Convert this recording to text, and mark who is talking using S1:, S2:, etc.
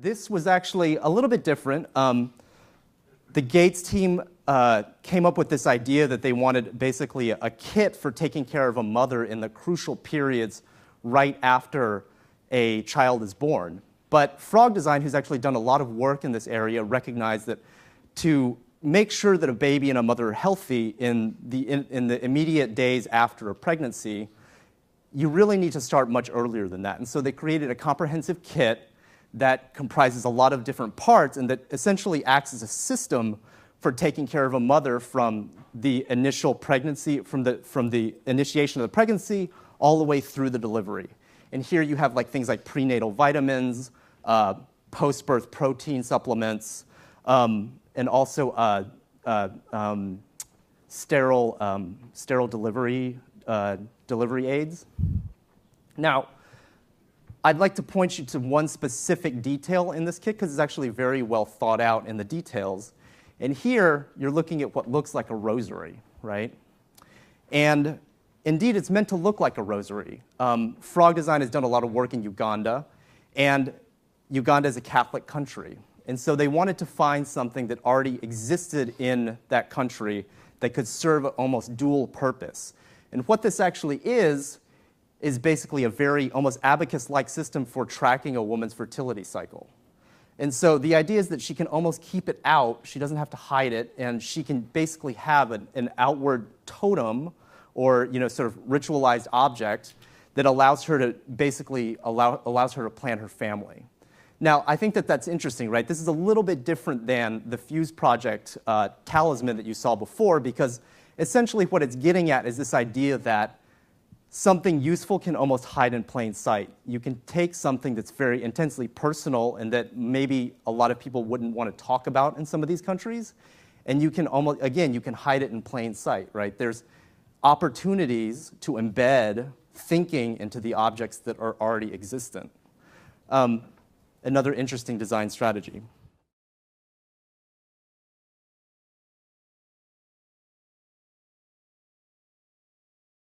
S1: This was actually a little bit different. The Gates team came up with this idea that they wanted basically a kit for taking care of a mother in the crucial periods right after a child is born. But Frog Design, who's actually done a lot of work in this area, recognized that to make sure that a baby and a mother are healthy in the immediate days after a pregnancy, you really need to start much earlier than that. And so they created a comprehensive kit that comprises a lot of different parts and that essentially acts as a system for taking care of a mother from the initial pregnancy, from the initiation of the pregnancy all the way through the delivery. And here you have things like prenatal vitamins, post-birth protein supplements, and also sterile delivery aids. Now, I'd like to point you to one specific detail in this kit because it's actually very well thought out in the details. And here, you're looking at what looks like a rosary, right? And indeed, it's meant to look like a rosary. Frog Design has done a lot of work in Uganda, and Uganda is a Catholic country. And so they wanted to find something that already existed in that country that could serve almost dual purpose. And what this actually is basically a very almost abacus-like system for tracking a woman's fertility cycle. And so the idea is that she can almost keep it out, she doesn't have to hide it, and she can basically have an outward totem or sort of ritualized object that allows her to basically allows her to plan her family. Now, I think that that's interesting, right? This is a little bit different than the Fuse Project talisman that you saw before, because essentially what it's getting at is this idea that something useful can almost hide in plain sight. You can take something that's very intensely personal and that maybe a lot of people wouldn't want to talk about in some of these countries, and you can almost, again, you can hide it in plain sight, right? There's opportunities to embed thinking into the objects that are already existent. Another interesting design strategy.